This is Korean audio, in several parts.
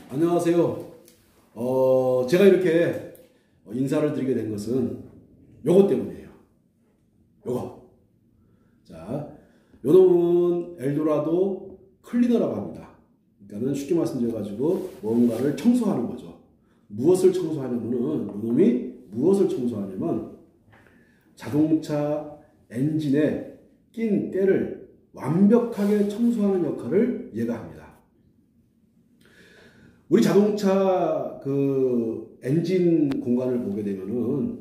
안녕하세요. 제가 이렇게 인사를 드리게 된 것은 요것 때문이에요. 요거. 자, 요 놈은 엘도라도 클리너라고 합니다. 그러니까는 쉽게 말씀드려가지고 뭔가를 청소하는 거죠. 무엇을 청소하냐면은 요 놈이 무엇을 청소하냐면 자동차 엔진에 낀 때를 완벽하게 청소하는 역할을 얘가 합니다. 우리 자동차 그 엔진 공간을 보게 되면은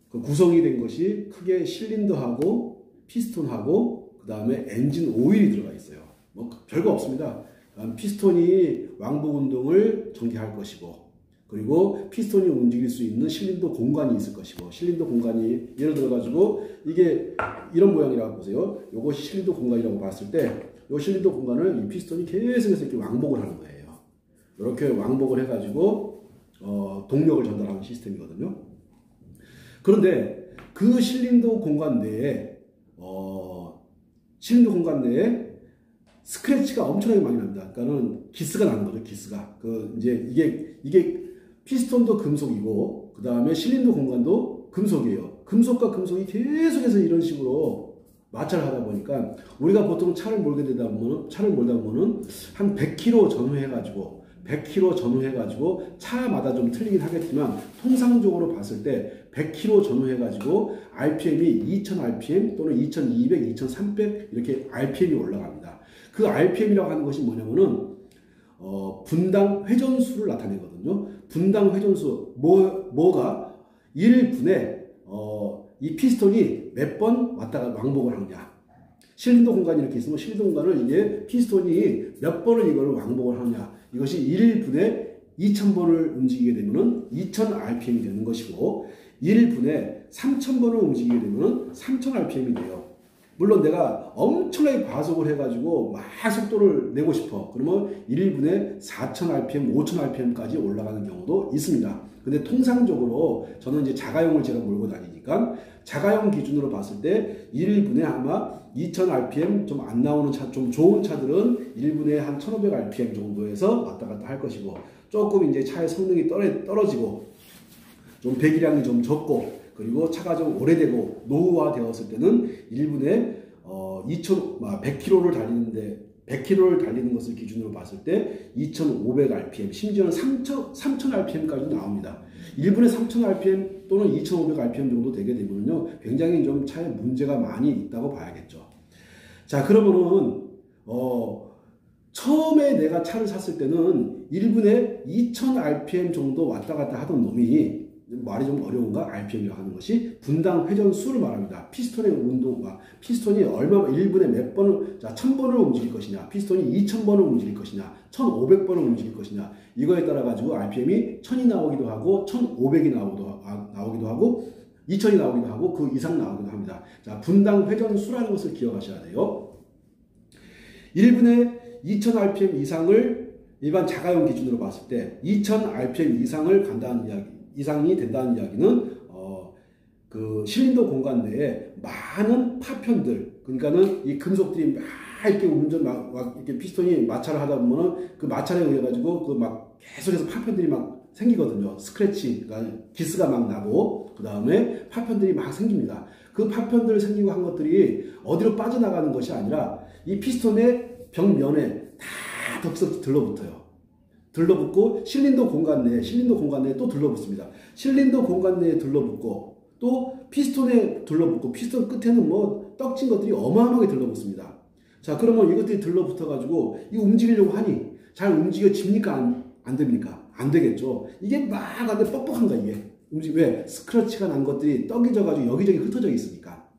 그 구성이 된 것이 크게 실린더하고 피스톤하고 그 다음에 엔진 오일이 들어가 있어요. 뭐 별거 없습니다. 피스톤이 왕복 운동을 전개할 것이고, 그리고 피스톤이 움직일 수 있는 실린더 공간이 있을 것이고, 실린더 공간이 예를 들어 가지고 이게 이런 모양이라고 보세요. 요것이 실린더 공간이라고 봤을 때 요 실린더 공간을 이 피스톤이 계속해서 이렇게 왕복을 하는 거예요. 이렇게 왕복을 해가지고 동력을 전달하는 시스템이거든요. 그런데 그 실린더 공간 내에 스크래치가 엄청나게 많이 납니다. 그러니까는 기스가 나는 거죠. 기스가 이제 이게 피스톤도 금속이고 그 다음에 실린더 공간도 금속이에요. 금속과 금속이 계속해서 이런 식으로 마찰을 하다 보니까 우리가 보통 차를 몰게 되다 보면 한 100km 전후해가지고 차마다 좀 틀리긴 하겠지만 통상적으로 봤을 때 100km 전후해가지고 RPM이 2000rpm 또는 2200, 2300 이렇게 RPM이 올라갑니다. 그 RPM이라고 하는 것이 뭐냐면은 분당 회전수를 나타내거든요. 분당 회전수 뭐가 1분에 이 피스톤이 몇 번 왔다가 왕복을 하느냐. 실린더 공간이 이렇게 있으면 실린더 공간을 이게 피스톤이 몇 번을 이걸 왕복을 하느냐. 이것이 1분에 2000번을 움직이게 되면은 2000rpm이 되는 것이고 1분에 3000번을 움직이게 되면은 3000rpm이 돼요. 물론 내가 엄청나게 과속을 해가지고 막 속도를 내고 싶어. 그러면 1분에 4000rpm, 5000rpm까지 올라가는 경우도 있습니다. 근데 통상적으로 저는 이제 자가용을 제가 몰고 다니니까 자가용 기준으로 봤을 때 1분에 아마 2000rpm 좀 안 나오는 차, 좀 좋은 차들은 1분에 한 1500rpm 정도에서 왔다 갔다 할 것이고, 조금 이제 차의 성능이 떨어지고 좀 배기량이 좀 적고 그리고 차가 좀 오래되고 노후화 되었을 때는 1분에 100km를 달리는 것을 기준으로 봤을 때 2500rpm, 심지어는 3000rpm까지도 나옵니다. 1분에 3000rpm 또는 2500rpm 정도 되게 되면요, 굉장히 좀 차에 문제가 많이 있다고 봐야겠죠. 자, 그러면은 처음에 내가 차를 샀을 때는 1분에 2000rpm 정도 왔다 갔다 하던 놈이, 말이 좀 어려운가? RPM이라고 하는 것이 분당 회전수를 말합니다. 피스톤의 운동과 피스톤이 얼마 1분에 몇 번을, 자, 1000번을 움직일 것이냐, 피스톤이 2000번을 움직일 것이냐, 1500번을 움직일 것이냐, 이거에 따라 가지고 RPM이 1000이 나오기도 하고 1500이 나오기도 하고 2000이 나오기도 하고 그 이상 나오기도 합니다. 자, 분당 회전수라는 것을 기억하셔야 돼요. 1분에 2000rpm 이상을 일반 자가용 기준으로 봤을 때 2000rpm 이상을 이상이 된다는 이야기는 그 실린더 공간 내에 많은 파편들, 그러니까는 이 금속들이 막 이렇게 이렇게 피스톤이 마찰을 하다 보면은 그 마찰에 의해 가지고 그 막 계속해서 파편들이 막 생기거든요. 스크래치, 그러니까 기스가 막 나고 그 다음에 파편들이 막 생깁니다. 그 파편들 생기고 한 것들이 어디로 빠져나가는 것이 아니라 이 피스톤의 벽면에 다 덕석 들러붙어요. 들러붙고 실린더 공간 내에 또 들러붙습니다. 실린더 공간 내에 들러붙고 또 피스톤에 들러붙고 피스톤 끝에는 뭐 떡진 것들이 어마어마하게 들러붙습니다. 자, 그러면 이것들이 들러붙어 가지고 이 움직이려고 하니 잘 움직여집니까? 안 됩니까? 안 되겠죠. 이게 막 안돼 뻑뻑한가 이게. 왜? 스크래치가 난 것들이 떡이져 가지고 여기저기 흩어져 있으니까.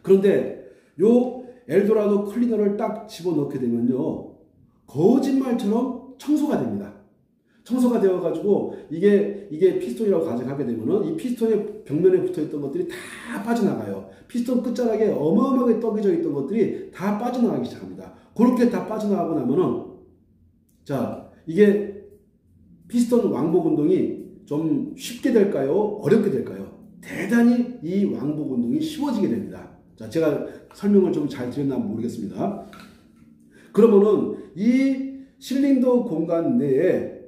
그런데 요 엘도라도 클리너를 딱 집어넣게 되면요, 거짓말처럼 청소가 됩니다. 청소가 되어가지고 이게 피스톤이라고 가정하게 되면은 이 피스톤의 벽면에 붙어있던 것들이 다 빠져나가요. 피스톤 끝자락에 어마어마하게 떡이져 있던 것들이 다 빠져나가기 시작합니다. 그렇게 다 빠져나가고 나면은, 자, 이게 피스톤 왕복 운동이 좀 쉽게 될까요? 어렵게 될까요? 대단히 이 왕복 운동이 쉬워지게 됩니다. 자, 제가 설명을 좀 잘 드렸나 모르겠습니다. 그러면은 이 실린더 공간 내에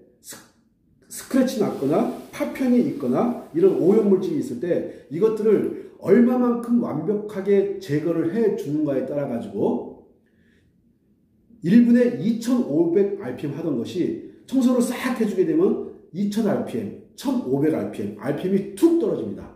스크래치 났거나 파편이 있거나 이런 오염물질이 있을 때 이것들을 얼마만큼 완벽하게 제거를 해 주는가에 따라 가지고 1분에 2500rpm 하던 것이 청소를 싹 해주게 되면 2000rpm, 1500rpm, rpm이 툭 떨어집니다.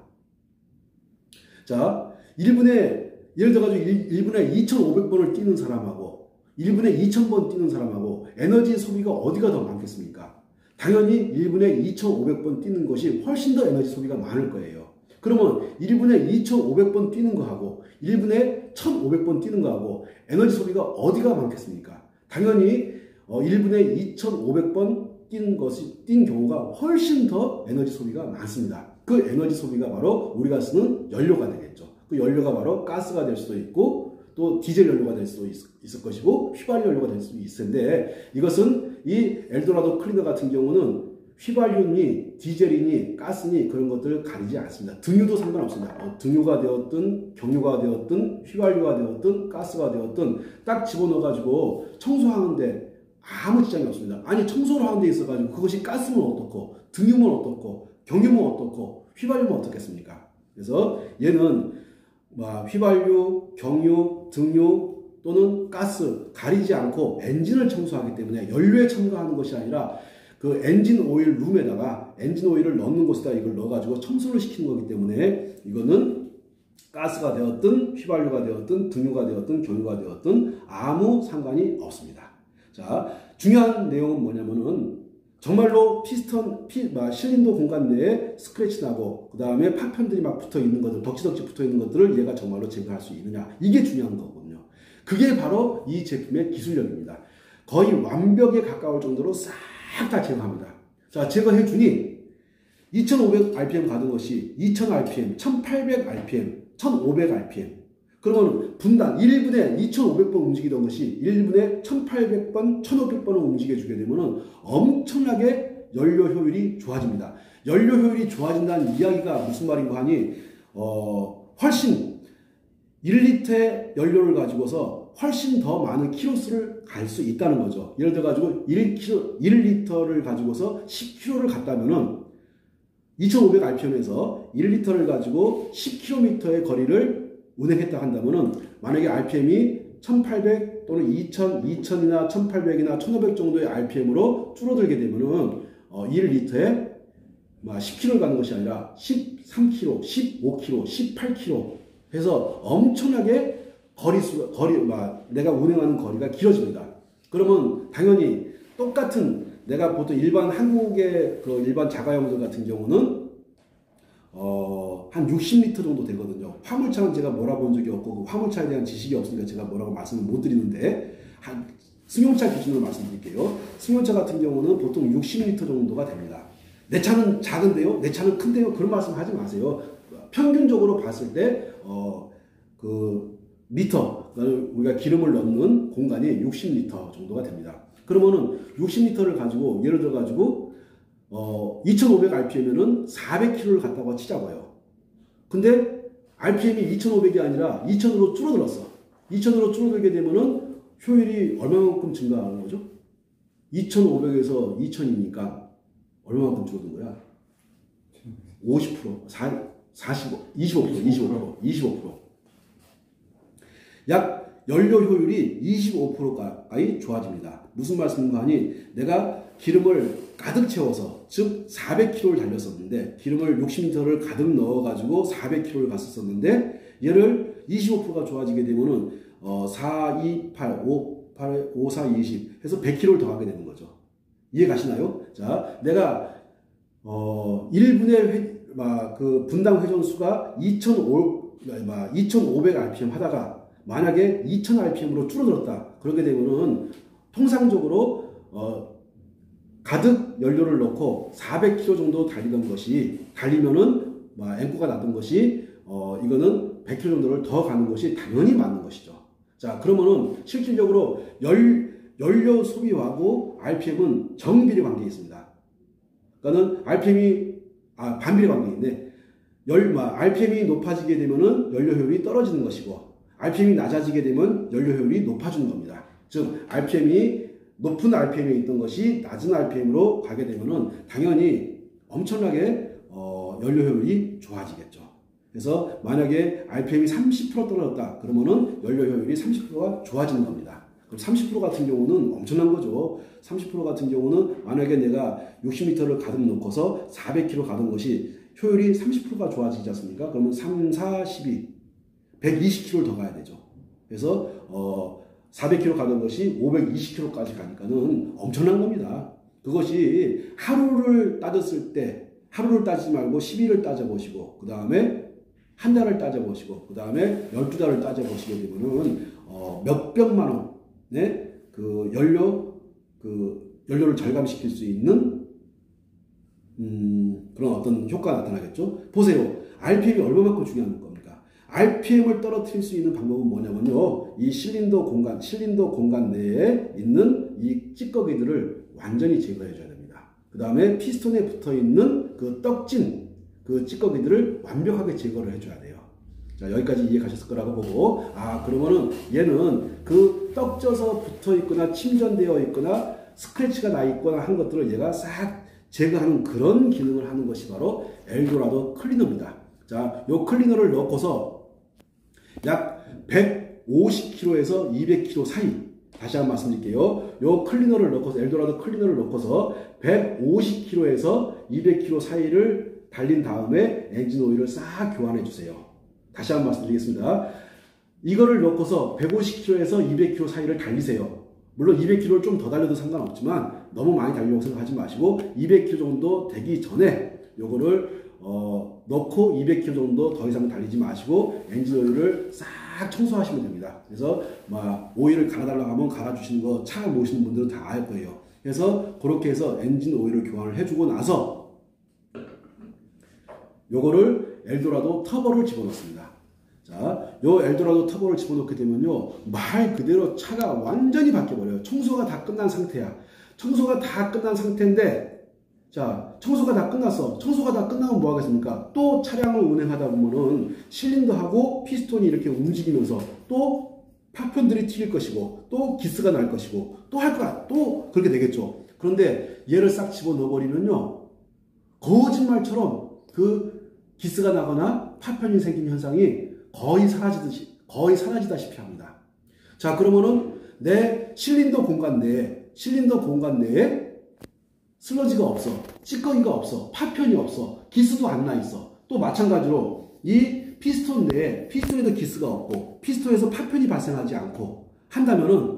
자, 1분에 예를 들어가지고 1분에 2500번을 뛰는 사람하고 1분에 2000번 뛰는 사람하고 에너지 소비가 어디가 더 많겠습니까? 당연히 1분에 2500번 뛰는 것이 훨씬 더 에너지 소비가 많을 거예요. 그러면 1분에 2500번 뛰는 거하고 1분에 1500번 뛰는 거하고 에너지 소비가 어디가 많겠습니까? 당연히 1분에 2500번 뛴 경우가 훨씬 더 에너지 소비가 많습니다. 그 에너지 소비가 바로 우리가 쓰는 연료가 되겠죠. 그 연료가 바로 가스가 될 수도 있고 또 디젤 연료가 될 수도 있을 것이고 휘발유 연료가 될 수도 있을 텐데 이것은 이 엘도라도 클리너 같은 경우는 휘발유니 디젤이니 가스니 그런 것들을 가리지 않습니다. 등유도 상관없습니다. 등유가 되었든 경유가 되었든 휘발유가 되었든 가스가 되었든 딱 집어넣어 가지고 청소하는데 아무 지장이 없습니다. 아니 청소를 하는 데 있어 가지고 그것이 가스면 어떻고 등유면 어떻고 경유면 어떻고 휘발유면 어떻겠습니까? 그래서 얘는 휘발유, 경유, 등유 또는 가스 가리지 않고 엔진을 청소하기 때문에 연료에 첨가하는 것이 아니라 그 엔진 오일 룸에다가 엔진 오일을 넣는 곳에다 이걸 넣어가지고 청소를 시키는 거기 때문에 이거는 가스가 되었든 휘발유가 되었든 등유가 되었든 경유가 되었든 아무 상관이 없습니다. 자, 중요한 내용은 뭐냐면은 정말로 실린더 공간 내에 스크래치 나고 그 다음에 파편들이 막 붙어 있는 것들, 덕지덕지 붙어 있는 것들을 얘가 정말로 제거할 수 있느냐, 이게 중요한 거거든요. 그게 바로 이 제품의 기술력입니다. 거의 완벽에 가까울 정도로 싹 다 제거합니다. 자, 제거해 주니 2500rpm 가는 것이 2000rpm, 1800rpm, 1500rpm. 그러면 분당 1분에 2500번 움직이던 것이 1분에 1800번, 1500번을 움직여주게 되면 엄청나게 연료 효율이 좋아집니다. 연료 효율이 좋아진다는 이야기가 무슨 말인가 하니 훨씬 1리터의 연료를 가지고서 훨씬 더 많은 키로수를 갈 수 있다는 거죠. 예를 들어 가지고 1리터를 가지고서 10km를 갔다면은 2500rpm에서 1리터를 가지고 10km의 거리를 운행했다 한다면은 만약에 RPM이 1800 또는 2000, 2000이나 1800이나 1500 정도의 RPM으로 줄어들게 되면은 1리터에 10km를 가는 것이 아니라 13km, 15km, 18km 해서 엄청나게 내가 운행하는 거리가 길어집니다. 그러면 당연히 똑같은 내가 보통 일반 한국의 그 일반 자가용들 같은 경우는 한 60리터 정도 되거든요. 화물차는 제가 몰아본 적이 없고 그 화물차에 대한 지식이 없으니까 제가 뭐라고 말씀을 못 드리는데 승용차 기준으로 말씀드릴게요. 승용차 같은 경우는 보통 60리터 정도가 됩니다. 내 차는 작은데요? 내 차는 큰데요? 그런 말씀 하지 마세요. 평균적으로 봤을 때 리터, 우리가 기름을 넣는 공간이 60리터 정도가 됩니다. 그러면은 60리터를 가지고 예를 들어 가지고 2500rpm이면은 400km를 갔다고 치자고요. 근데 rpm이 2500이 아니라 2000으로 줄어들었어. 2000으로 줄어들게 되면은 효율이 얼마만큼 증가하는 거죠? 2500에서 2000이니까 얼마만큼 줄어든 거야? 50%, 25%. 약 연료 효율이 25% 가까이 좋아집니다. 무슨 말씀인가 하니 내가 기름을 가득 채워서 즉 400km를 달렸었는데 기름을 60리터를 가득 넣어가지고 400km를 갔었었는데 얘를 25%가 좋아지게 되면은 4, 2, 8, 5, 8, 5, 4, 20 해서 100km를 더하게 되는 거죠. 이해 가시나요? 자, 내가 1분의 그 분당 회전수가 2500rpm 하다가 만약에 2000rpm으로 줄어들었다. 그렇게 되면은 통상적으로 가득 연료를 넣고 400km 정도 달리면은 앵꼬가 났던 것이 이거는 100km 정도를 더 가는 것이 당연히 맞는 것이죠. 자, 그러면은 실질적으로 연료 소비하고 RPM은 정비례 관계에 있습니다. 그러니까는 RPM이 반비례 관계인데 RPM이 높아지게 되면은 연료 효율이 떨어지는 것이고 RPM이 낮아지게 되면 연료 효율이 높아지는 겁니다. 즉 RPM이 높은 RPM에 있던 것이 낮은 RPM으로 가게 되면은 당연히 엄청나게 연료 효율이 좋아지겠죠. 그래서 만약에 RPM이 30% 떨어졌다 그러면은 연료 효율이 30%가 좋아지는 겁니다. 그럼 30% 같은 경우는 엄청난 거죠. 30% 같은 경우는 만약에 내가 60m를 가득 놓고서 400km 가던 것이 효율이 30%가 좋아지지 않습니까? 그러면 3, 4, 12, 120km를 더 가야 되죠. 그래서 400km 가던 것이 520km까지 가니까는 엄청난 겁니다. 그것이 하루를 따졌을 때 하루를 따지지 말고 10일을 따져보시고 그 다음에 한 달을 따져보시고 그 다음에 12달을 따져보시게 되면은 몇백만 원의 그 연료를 절감시킬 수 있는 그런 어떤 효과가 나타나겠죠. 보세요. RPM이 얼마만큼 중요한 겁니까? RPM을 떨어뜨릴 수 있는 방법은 뭐냐면요. 이 실린더 공간 내에 있는 이 찌꺼기들을 완전히 제거해 줘야 됩니다. 그 다음에 피스톤에 붙어 있는 그 떡진 그 찌꺼기들을 완벽하게 제거를 해줘야 돼요. 자, 여기까지 이해가셨을 거라고 보고, 그러면은 얘는 그 떡져서 붙어 있거나 침전되어 있거나 스크래치가 나 있거나 한 것들을 얘가 싹 제거하는 그런 기능을 하는 것이 바로 엘도라도 클리너입니다. 자, 요 클리너를 넣고서 약 150kg에서 200kg 사이, 다시 한번 말씀드릴게요. 요 클리너를 넣고서, 엘도라도 클리너를 넣고서 150kg에서 200kg 사이를 달린 다음에 엔진 오일을 싹 교환해 주세요. 다시 한번 말씀드리겠습니다. 이거를 넣고서 150km에서 200km 사이를 달리세요. 물론 200km를 좀 더 달려도 상관없지만 너무 많이 달리려고 생각하지 마시고 200km 정도 되기 전에 요거를 넣고 200km 정도 더 이상 달리지 마시고 엔진 오일을 싹 청소하시면 됩니다. 그래서 오일을 갈아달라고 하면 갈아주시는 거 차 모시는 분들은 다 알 거예요. 그래서 그렇게 해서 엔진 오일을 교환을 해주고 나서 요거를 엘도라도 터보를 집어넣습니다. 자, 요 엘도라도 터보를 집어넣게 되면요, 말 그대로 차가 완전히 바뀌어버려요. 청소가 다 끝난 상태야. 청소가 다 끝난 상태인데, 자, 청소가 다 끝났어. 청소가 다 끝나면 뭐 하겠습니까? 또 차량을 운행하다 보면은 실린더하고 피스톤이 이렇게 움직이면서 또 파편들이 튀길 것이고, 또 기스가 날 것이고, 또 할 거야. 또 그렇게 되겠죠. 그런데 얘를 싹 집어넣어버리면요, 거짓말처럼 그 기스가 나거나 파편이 생긴 현상이 거의 사라지다시피 합니다. 자, 그러면은 내 실린더 공간 내에 슬러지가 없어, 찌꺼기가 없어, 파편이 없어, 기스도 안 나 있어. 또 마찬가지로 이 피스톤 내에 피스톤에도 기스가 없고 피스톤에서 파편이 발생하지 않고 한다면은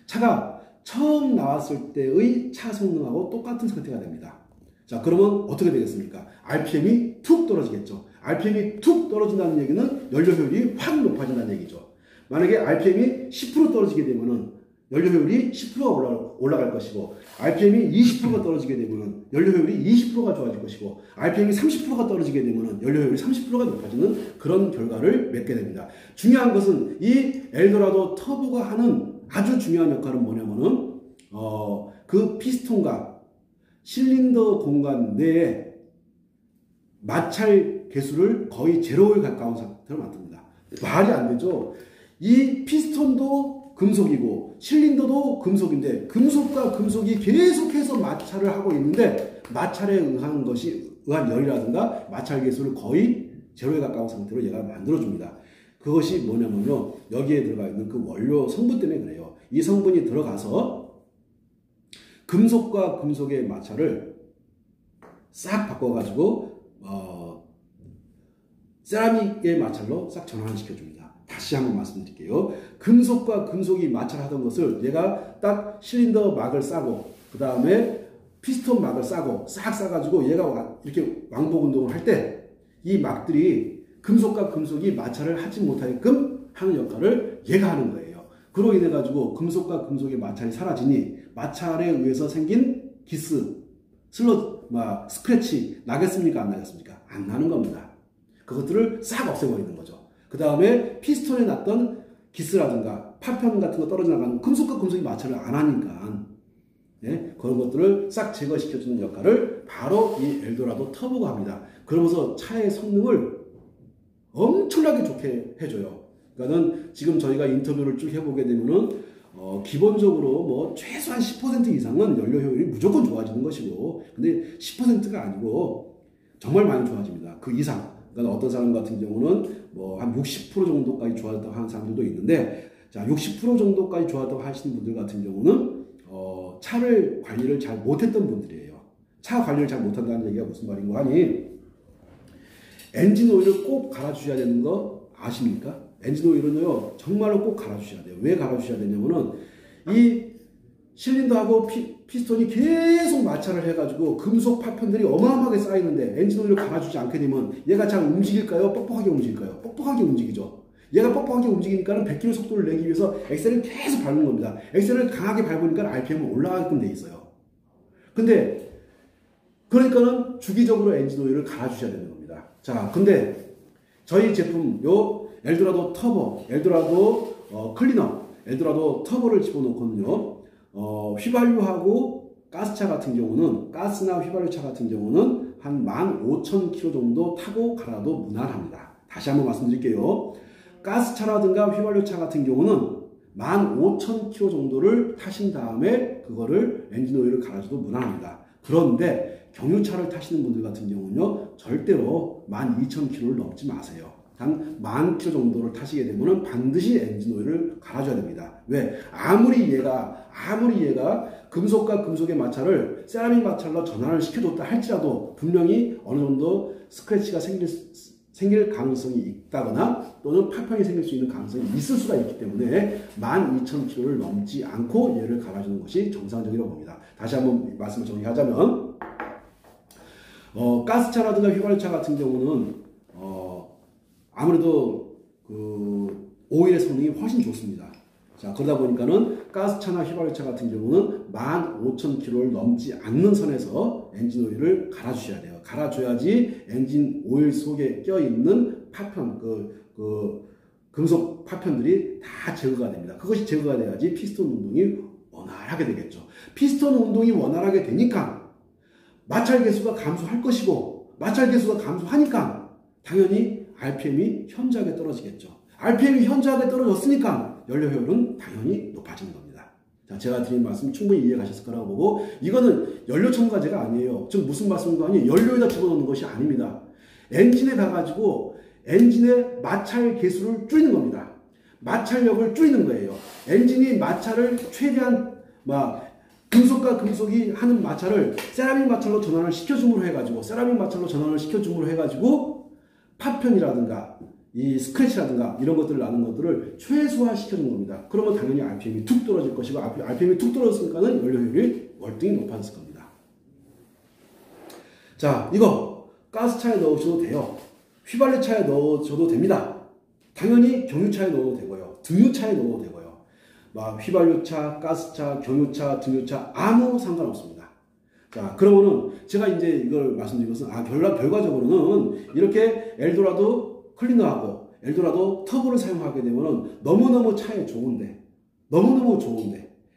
차가 처음 나왔을 때의 차 성능하고 똑같은 상태가 됩니다. 자, 그러면 어떻게 되겠습니까? RPM이 툭 떨어지겠죠. RPM이 툭 떨어진다는 얘기는 연료 효율이 확 높아진다는 얘기죠. 만약에 RPM이 10% 떨어지게 되면은 연료 효율이 10%가 올라갈 것이고, RPM이 20%가 떨어지게 되면은 연료 효율이 20%가 좋아질 것이고, RPM이 30%가 떨어지게 되면은 연료 효율이 30%가 높아지는 그런 결과를 맺게 됩니다. 중요한 것은 이 엘도라도 터보가 하는 아주 중요한 역할은 뭐냐면은 그 피스톤과 실린더 공간 내에 마찰 개수를 거의 제로에 가까운 상태로 만듭니다. 말이 안 되죠. 이 피스톤도 금속이고 실린더도 금속인데 금속과 금속이 계속해서 마찰을 하고 있는데 마찰에 의한 열이라든가 마찰 개수를 거의 제로에 가까운 상태로 얘가 만들어줍니다. 그것이 뭐냐면요, 여기에 들어가 있는 그 원료 성분 때문에 그래요. 이 성분이 들어가서 금속과 금속의 마찰을 싹 바꿔가지고 세라믹의 마찰로 싹 전환시켜줍니다. 다시 한번 말씀드릴게요. 금속과 금속이 마찰하던 것을 얘가 딱 실린더 막을 싸고 그 다음에 피스톤 막을 싸고 싹 싸가지고 얘가 이렇게 왕복 운동을 할 때 이 막들이 금속과 금속이 마찰을 하지 못하게끔 하는 역할을 얘가 하는 거예요. 그로 인해 가지고 금속과 금속의 마찰이 사라지니 마찰에 의해서 생긴 기스, 스크래치 나겠습니까? 안 나겠습니까? 안 나는 겁니다. 그것들을 싹 없애버리는 거죠. 그 다음에 피스톤에 났던 기스라든가 파편 같은 거 떨어져 나가는 금속과 금속이 마찰을 안 하니까 그런 것들을 싹 제거시켜주는 역할을 바로 이 엘도라도 터보가 합니다. 그러면서 차의 성능을 엄청나게 좋게 해줘요. 그러니까는 지금 저희가 인터뷰를 쭉 해보게 되면은 기본적으로 뭐 최소한 10% 이상은 연료 효율이 무조건 좋아지는 것이고, 근데 10%가 아니고 정말 많이 좋아집니다. 그 이상. 그러니까 어떤 사람 같은 경우는 뭐 한 60% 정도까지 좋아졌다고 하는 사람들도 있는데, 자, 60% 정도까지 좋아졌다고 하시는 분들 같은 경우는 차를 관리를 잘 못했던 분들이에요. 차 관리를 잘 못한다는 얘기가 무슨 말인가 하니, 엔진 오일을 꼭 갈아주셔야 되는 거 아십니까? 엔진 오일은요, 정말로 꼭 갈아주셔야 돼요. 왜 갈아주셔야 되냐면은, 이 실린더하고 피스톤이 계속 마찰을 해가지고 금속 파편들이 어마어마하게 쌓이는데 엔진 오일을 갈아주지 않게 되면 얘가 잘 움직일까요? 뻑뻑하게 움직일까요? 뻑뻑하게 움직이죠. 얘가 뻑뻑하게 움직이니까는 100km 속도를 내기 위해서 엑셀을 계속 밟는 겁니다. 엑셀을 강하게 밟으니까 RPM은 올라가게끔 돼 있어요. 근데 그러니까는 주기적으로 엔진 오일을 갈아주셔야 되는 겁니다. 자, 근데 저희 제품 요 엘도라도 터보, 엘도라도 클리너, 엘도라도 터보를 집어넣고는요, 휘발유하고 가스차 같은 경우는, 가스나 휘발유차 같은 경우는 한 15,000km 정도 타고 갈아도 무난합니다. 다시 한번 말씀드릴게요. 가스차라든가 휘발유차 같은 경우는 15,000km 정도를 타신 다음에 그거를 엔진 오일을 갈아줘도 무난합니다. 그런데 경유차를 타시는 분들 같은 경우는요, 절대로 12,000km를 넘지 마세요. 한 10,000km 정도를 타시게 되면 반드시 엔진 오일을 갈아줘야 됩니다. 왜? 아무리 얘가 금속과 금속의 마찰을 세라믹 마찰로 전환을 시켜줬다 할지라도 분명히 어느 정도 스크래치가 생길 가능성이 있다거나 또는 파편이 생길 수 있는 가능성이 있을 수가 있기 때문에 12,000km를 넘지 않고 얘를 갈아주는 것이 정상적이라고 봅니다. 다시 한번 말씀을 정리하자면, 가스차라든가 휘발유차 같은 경우는 아무래도 그 오일의 성능이 훨씬 좋습니다. 자, 그러다 보니까는 가스차나 휘발유차 같은 경우는 15,000km를 넘지 않는 선에서 엔진 오일을 갈아주셔야 돼요. 갈아줘야지 엔진 오일 속에 껴있는 파편, 금속 파편들이 다 제거가 됩니다. 그것이 제거가 돼야지 피스톤 운동이 원활하게 되겠죠. 피스톤 운동이 원활하게 되니까 마찰 개수가 감소할 것이고, 마찰 개수가 감소하니까 당연히 RPM이 현저하게 떨어지겠죠. RPM이 현저하게 떨어졌으니까 연료 효율은 당연히 높아지는 겁니다. 자, 제가 드린 말씀 충분히 이해 가셨을 거라고 보고, 이거는 연료 첨가제가 아니에요. 지금 무슨 말씀인가 하니 연료에다 집어넣는 것이 아닙니다. 엔진에 가가지고 엔진의 마찰 개수를 줄이는 겁니다. 마찰력을 줄이는 거예요. 엔진이 마찰을 최대한 금속과 금속이 하는 마찰을 세라믹 마찰로 전환을 시켜줌으로 해가지고 파편이라든가 이 스크래치라든가 이런 것들을 나는 것들을 최소화시켜주는 겁니다. 그러면 당연히 RPM이 툭 떨어질 것이고, RPM이 툭 떨어졌으니까는 연료 효율이 월등히 높아졌을 겁니다. 자, 이거 가스차에 넣으셔도 돼요. 휘발유차에 넣으셔도 됩니다. 당연히 경유차에 넣어도 되고요. 등유차에 넣어도 되고요. 휘발유차, 가스차, 경유차, 등유차 아무 상관없습니다. 자, 그러면은 제가 이제 이걸 말씀드린 것은, 결과적으로는 이렇게 엘도라도 클리너하고 엘도라도 터보를 사용하게 되면은 너무너무 차에 좋은데,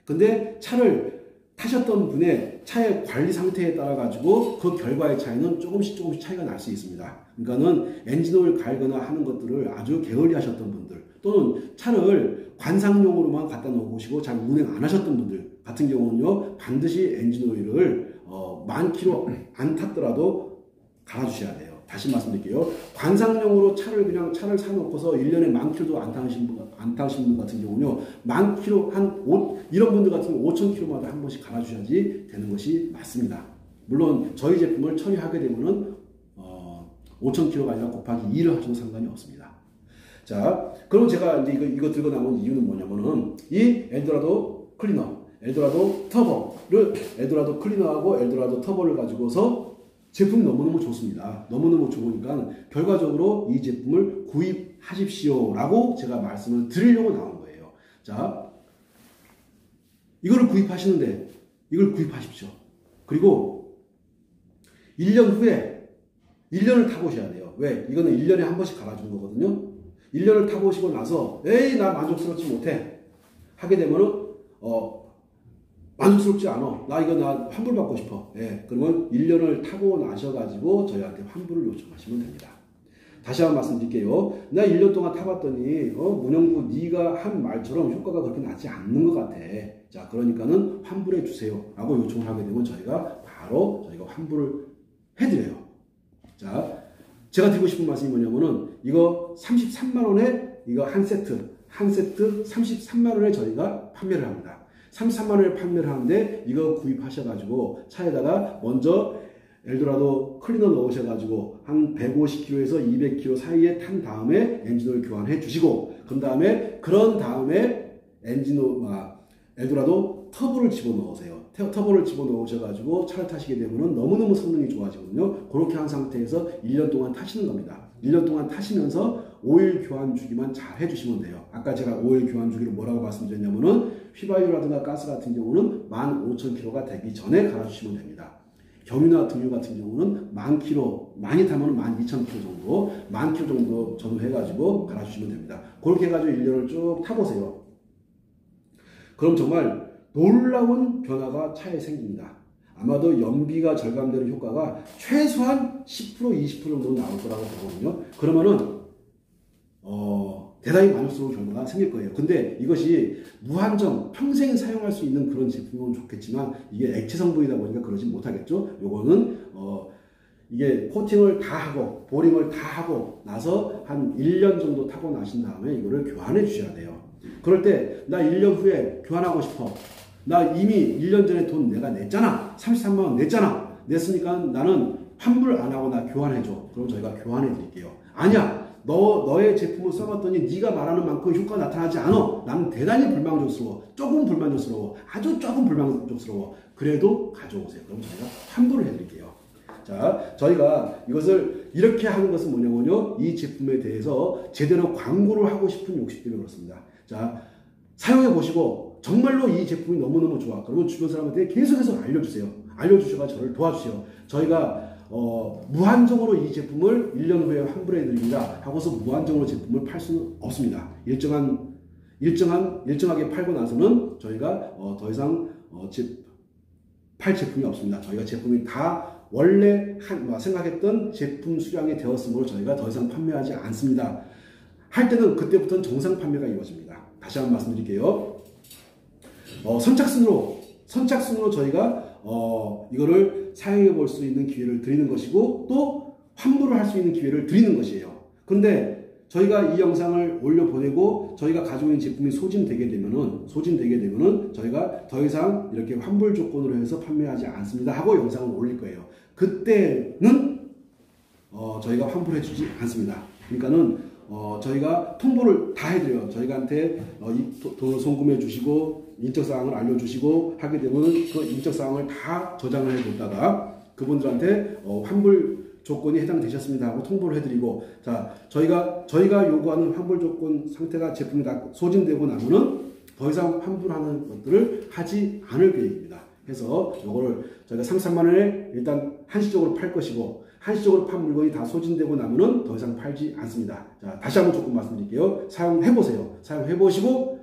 근데 차를 타셨던 분의 차의 관리 상태에 따라 가지고 그 결과의 차이는 조금씩 차이가 날 수 있습니다. 그러니까는 엔진오일 갈거나 하는 것들을 아주 게을리 하셨던 분들, 또는 차를 관상용으로만 갖다 놓으시고 잘 운행 안 하셨던 분들 같은 경우는요, 반드시 엔진오일을 10,000km 안 탔더라도 갈아주셔야 돼요. 다시 말씀드릴게요. 관상용으로 차를 사놓고서 1년에 10,000km도 안 타시는 분 같은 경우는요, 10,000km, 이런 분들 같은 경우 5,000km마다 한 번씩 갈아주셔야지 되는 것이 맞습니다. 물론 저희 제품을 처리하게 되면은 5,000km가 아니라 곱하기 2를 하셔도 상관이 없습니다. 자, 그럼 제가 이제 이거 들고 나온 이유는 뭐냐면은, 이 엘도라도 클리너, 엘도라도 터보를, 엘도라도 클리너하고 엘도라도 터보를 가지고서 제품이 너무너무 좋습니다. 너무너무 좋으니까 결과적으로 이 제품을 구입하십시오 라고 제가 말씀을 드리려고 나온 거예요. 자, 이거를 구입하시는데 이걸 구입하십시오. 그리고 1년 후에 1년을 타보셔야 돼요. 왜? 이거는 1년에 한 번씩 갈아주는 거거든요. 1년을 타보시고 나서 나 만족스럽지 못해 하게 되면은 만족스럽지 않아. 나 환불 받고 싶어. 그러면 1년을 타고 나셔가지고 저희한테 환불을 요청하시면 됩니다. 다시 한번 말씀드릴게요. 나 1년 동안 타봤더니 문영구 네가 한 말처럼 효과가 그렇게 나지 않는 것 같아. 자, 그러니까는 환불해 주세요 라고 요청을 하게 되면 저희가 바로 환불을 해드려요. 자, 제가 드리고 싶은 말씀이 뭐냐면은 이거 33만원에 이거 한 세트 33만원에 저희가 판매를 합니다. 33만원에 판매를 하는데 이거 구입하셔가지고 차에다가 먼저 엘도라도 클리너 넣으셔가지고 한 150km에서 200km 사이에 탄 다음에 엔진오일 교환해 주시고 그런 다음에 엘도라도 터보를 집어넣으세요. 터보를 집어넣으셔가지고 차를 타시게 되면 너무너무 성능이 좋아지거든요. 그렇게 한 상태에서 1년 동안 타시는 겁니다. 1년 동안 타시면서 오일 교환 주기만 잘 해주시면 돼요. 아까 제가 오일 교환 주기를 뭐라고 말씀드렸냐면은 휘발유라든가 가스 같은 경우는 15,000km가 되기 전에 갈아주시면 됩니다. 경유나 등유 같은 경우는 10,000km, 많이 타면 12,000km 정도, 10,000km 정도 전후해가지고 갈아주시면 됩니다. 그렇게 해가지고 1년을 쭉 타보세요. 그럼 정말 놀라운 변화가 차에 생깁니다. 아마도 연비가 절감되는 효과가 최소한 10%, 20% 정도 나올 거라고 보거든요. 그러면은 대단히 만족스러운 결과가 생길 거예요. 근데 이것이 무한정 평생 사용할 수 있는 그런 제품은 좋겠지만 이게 액체 성분이다 보니까 그러지 못하겠죠. 요거는 이게 코팅을 다 하고 보링을 다 하고 나서 한 1년 정도 타고 나신 다음에 이거를 교환해 주셔야 돼요. 그럴 때 나 1년 후에 교환하고 싶어. 나 이미 1년 전에 돈 내가 냈잖아. 33만원 냈잖아. 냈으니까 나는 환불 안 하고 나 교환해줘. 그럼 저희가 교환해 드릴게요. 아니야. 너의 제품을 써봤더니 네가 말하는 만큼 효과가 나타나지 않아. 나는 대단히 불만족스러워. 조금 불만족스러워. 아주 조금 불만족스러워. 그래도 가져오세요. 그럼 저희가 환불을 해드릴게요. 자, 저희가 이것을 이렇게 하는 것은 뭐냐면요. 이 제품에 대해서 제대로 광고를 하고 싶은 욕심 때문에 그렇습니다. 자, 사용해 보시고 정말로 이 제품이 너무너무 좋아. 그러면 주변 사람한테 계속해서 알려주세요. 알려주셔서 저를 도와주세요. 저희가 무한정으로 이 제품을 1년 후에 환불해 드립니다 하고서 무한정으로 제품을 팔 수는 없습니다. 일정하게 팔고 나서는 저희가 더 이상 팔 제품이 없습니다. 저희가 제품이 다 원래 생각했던 제품 수량이 되었으므로 저희가 더 이상 판매하지 않습니다. 할 때는 그때부터는 정상 판매가 이루어집니다. 다시 한번 말씀드릴게요. 선착순으로 저희가 이거를 사용해 볼 수 있는 기회를 드리는 것이고 또 환불을 할 수 있는 기회를 드리는 것이에요. 그런데 저희가 이 영상을 올려보내고 저희가 가지고 있는 제품이 소진되게 되면은 저희가 더 이상 이렇게 환불 조건으로 해서 판매하지 않습니다 하고 영상을 올릴 거예요. 그때는 저희가 환불해 주지 않습니다. 그러니까는 저희가 통보를 다 해드려요. 저희한테 돈을 송금해 주시고 인적사항을 알려주시고 하게 되면 그 인적사항을 다 저장을 해뒀다가 그분들한테 환불 조건이 해당되셨습니다 하고 통보를 해드리고, 자, 저희가 요구하는 환불 조건 상태가 제품이 다 소진되고 나면은 더 이상 환불하는 것들을 하지 않을 계획입니다. 해서 요거를 저희가 33만원에 일단 한시적으로 팔 것이고, 한시적으로 판 물건이 다 소진되고 나면은 더 이상 팔지 않습니다. 자, 다시 한번 조금 말씀드릴게요. 사용해보세요. 사용해보시고,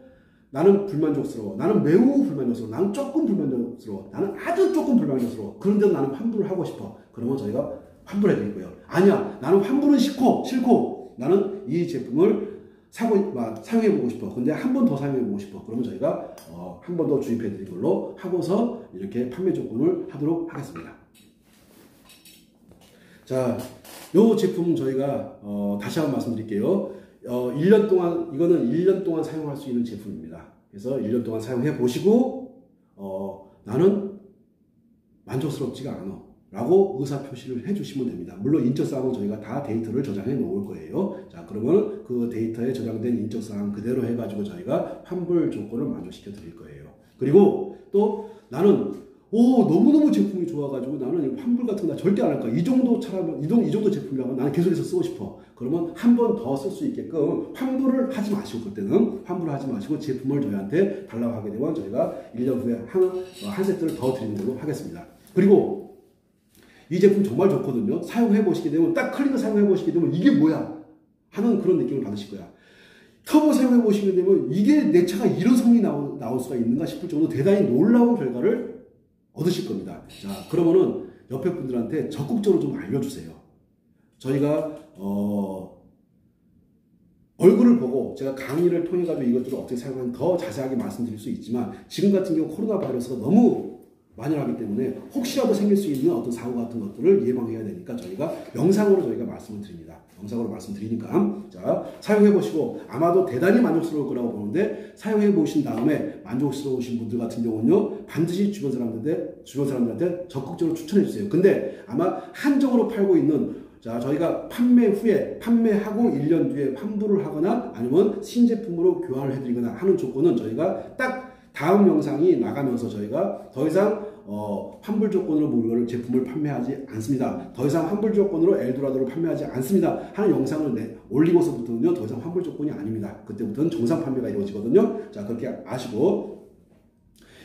나는 불만족스러워. 나는 매우 불만족스러워. 나는 조금 불만족스러워. 나는 아주 조금 불만족스러워. 그런데도 나는 환불을 하고 싶어. 그러면 저희가 환불해 드릴 거예요. 아니야. 나는 환불은 싫고, 나는 이 제품을 사용해보고 싶어. 근데 한 번 더 사용해보고 싶어. 그러면 저희가 한 번 더 주입해 드릴 걸로 하고서 이렇게 판매 조건을 하도록 하겠습니다. 자, 요 제품 저희가 다시 한번 말씀드릴게요. 1년 동안, 이거는 1년 동안 사용할 수 있는 제품입니다. 그래서 1년 동안 사용해 보시고 나는 만족스럽지가 않아 라고 의사표시를 해주시면 됩니다. 물론 인적사항은 저희가 다 데이터를 저장해 놓을 거예요. 자, 그러면 그 데이터에 저장된 인적사항 그대로 해가지고 저희가 환불 조건을 만족시켜 드릴 거예요. 그리고 또 나는 너무너무 제품이 좋아가지고 나는 환불 같은 거 절대 안 할 거야. 이 정도 차라면, 이 정도 제품이라면 나는 계속해서 쓰고 싶어. 그러면 한 번 더 쓸 수 있게끔 환불을 하지 마시고, 그때는 환불을 하지 마시고 제품을 저희한테 달라고 하게 되면 저희가 1년 후에 한 세트를 더 드리는 걸로 하겠습니다. 그리고 이 제품 정말 좋거든요. 사용해 보시게 되면, 딱 클리너 사용해 보시게 되면 이게 뭐야 하는 그런 느낌을 받으실 거야. 터보 사용해 보시게 되면 이게 내 차가 이런 성능이 나올 수가 있는가 싶을 정도로 대단히 놀라운 결과를 얻으실 겁니다. 자, 그러면은 옆에 분들한테 적극적으로 좀 알려주세요. 저희가 얼굴을 보고 제가 강의를 통해 가지고 이것들을 어떻게 사용하면 더 자세하게 말씀드릴 수 있지만 지금 같은 경우 코로나 바이러스가 너무 만연하기 때문에 혹시라도 생길 수 있는 어떤 사고 같은 것들을 예방해야 되니까 저희가 영상으로 저희가 말씀을 드립니다. 영상으로 말씀드리니까 자 사용해 보시고 아마도 대단히 만족스러울 거라고 보는데 사용해 보신 다음에 만족스러우신 분들 같은 경우는요 반드시 주변 사람들한테 적극적으로 추천해 주세요. 근데 아마 한정으로 팔고 있는 자, 저희가 판매 후에, 판매하고 1년 뒤에 환불을 하거나 아니면 신제품으로 교환을 해드리거나 하는 조건은 저희가 딱 다음 영상이 나가면서 저희가 더 이상 환불 조건으로 물건을 제품을 판매하지 않습니다. 더 이상 환불 조건으로 엘도라도를 판매하지 않습니다. 하는 영상을 올리고서부터는요, 더 이상 환불 조건이 아닙니다. 그때부터는 정상 판매가 이루어지거든요. 자, 그렇게 아시고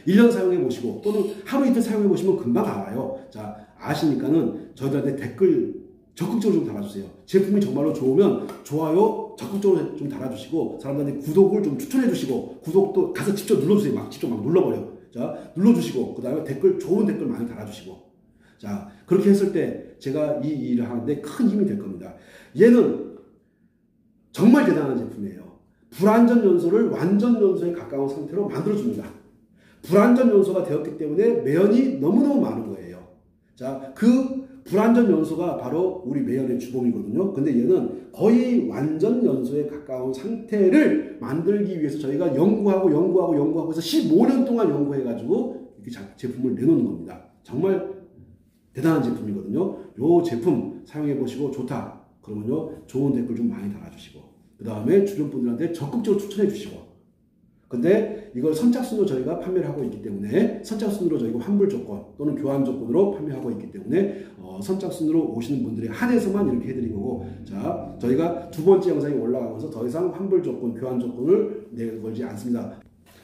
1년 사용해 보시고 또는 하루 이틀 사용해 보시면 금방 알아요. 자, 아시니까는 저희들한테 댓글 적극적으로 좀 달아주세요. 제품이 정말로 좋으면 좋아요 적극적으로 좀 달아주시고 사람들한테 구독을 좀 추천해 주시고 구독도 가서 직접 눌러주세요. 직접 눌러버려. 자, 눌러주시고 그 다음에 좋은 댓글 많이 달아주시고 자, 그렇게 했을 때 제가 이 일을 하는데 큰 힘이 될 겁니다. 얘는 정말 대단한 제품이에요. 불완전 연소를 완전 연소에 가까운 상태로 만들어줍니다. 불완전 연소가 되었기 때문에 매연이 너무너무 많은 거예요. 자, 그 불완전 연소가 바로 우리 매연의 주범이거든요. 근데 얘는 거의 완전 연소에 가까운 상태를 만들기 위해서 저희가 연구하고 해서 15년 동안 연구해가지고 이렇게 제품을 내놓는 겁니다. 정말 대단한 제품이거든요. 이 제품 사용해보시고 좋다. 그러면요, 좋은 댓글 좀 많이 달아주시고, 그 다음에 주변 분들한테 적극적으로 추천해주시고, 근데 이걸 선착순으로 저희가 판매를 하고 있기 때문에 선착순으로 저희가 환불 조건 또는 교환 조건으로 판매하고 있기 때문에 선착순으로 오시는 분들에 한해서만 이렇게 해드린 거고 자 저희가 두 번째 영상이 올라가면서 더 이상 환불 조건, 교환 조건을 내걸지 않습니다.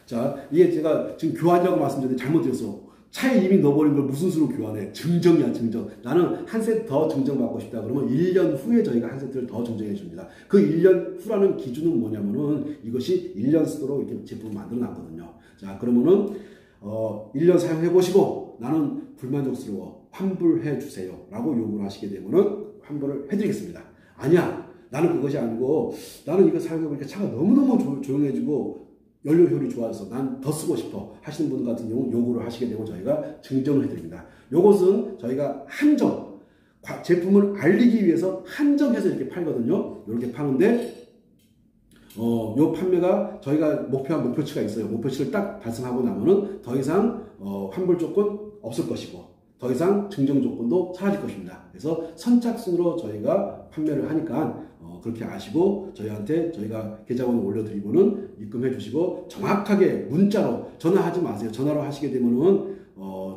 자 이게 제가 지금 교환이라고 말씀드렸는데 잘못드렸어. 차에 이미 넣어버린 걸 무슨 수로 교환해? 증정이야, 증정. 나는 한 세트 더 증정받고 싶다. 그러면 1년 후에 저희가 한 세트를 더 증정해 줍니다. 그 1년 후라는 기준은 뭐냐면은 이것이 1년 쓰도록 이렇게 제품을 만들어 놨거든요. 자, 그러면은, 1년 사용해 보시고 나는 불만족스러워. 환불해 주세요. 라고 요구를 하시게 되면은 환불을 해드리겠습니다. 아니야. 나는 그것이 아니고 나는 이거 사용해 보니까 차가 너무너무 조용해지고 연료 효율이 좋아져서 난 더 쓰고 싶어 하시는 분 같은 경우 요구를 하시게 되면 저희가 증정을 해드립니다. 요것은 저희가 한정, 제품을 알리기 위해서 한정해서 이렇게 팔거든요. 이렇게 파는데 요 판매가 저희가 목표한 목표치가 있어요. 목표치를 딱 달성하고 나면은 더 이상 환불 조건 없을 것이고 더 이상 증정 조건도 사라질 것입니다. 그래서 선착순으로 저희가 판매를 하니까 그렇게 아시고 저희한테 저희가 계좌번호 올려드리고는 입금해 주시고 정확하게 문자로 전화하지 마세요. 전화로 하시게 되면은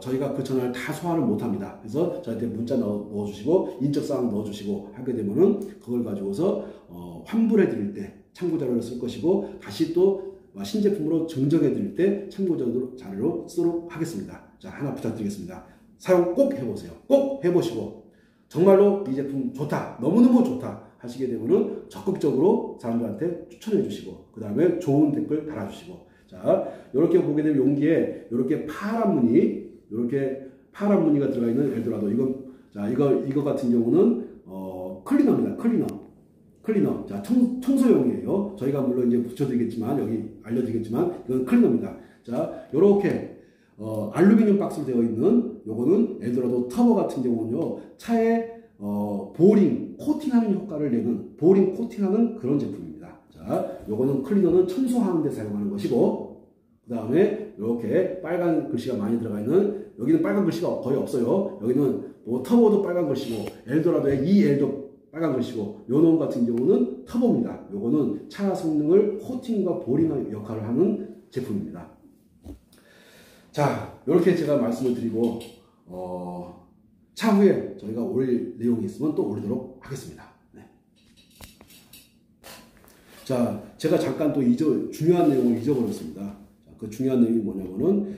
저희가 그 전화를 다 소화를 못합니다. 그래서 저한테 문자 넣어주시고 인적사항 넣어주시고 하게 되면은 그걸 가지고서 환불해 드릴 때 참고자료를 쓸 것이고 다시 또 신제품으로 증정해 드릴 때 참고자료로 쓰도록 하겠습니다. 자, 하나 부탁드리겠습니다. 사용 꼭 해보세요. 꼭 해보시고 정말로 이 제품 좋다, 너무너무 좋다 하시게 되면은 적극적으로 사람들한테 추천해 주시고 그 다음에 좋은 댓글 달아주시고 자 이렇게 보게 되면 용기에 이렇게 파란 무늬가 들어가 있는 엘도라도 이거 같은 경우는 클리너입니다. 클리너. 자 청소용이에요. 저희가 물론 이제 붙여드리겠지만 여기 알려드리겠지만 이건 클리너입니다. 자 이렇게 알루미늄 박스로 되어 있는 요거는 엘도라도 터보 같은 경우는요 차에 보링 코팅하는 효과를 내는 보링 코팅하는 그런 제품입니다. 자, 요거는 클리너는 청소하는 데 사용하는 것이고 그 다음에 이렇게 빨간 글씨가 많이 들어가 있는 여기는 빨간 글씨가 거의 없어요. 여기는 뭐 터보도 빨간 글씨고 엘도라도의 EL도 빨간 글씨고 요 놈 같은 경우는 터보입니다. 요거는 차 성능을 코팅과 보링하는 역할을 하는 제품입니다. 자, 이렇게 제가 말씀을 드리고 차후에 저희가 올릴 내용이 있으면 또 올리도록 하겠습니다. 네. 자, 제가 잠깐 또 중요한 내용을 잊어버렸습니다. 자, 그 중요한 내용이 뭐냐면은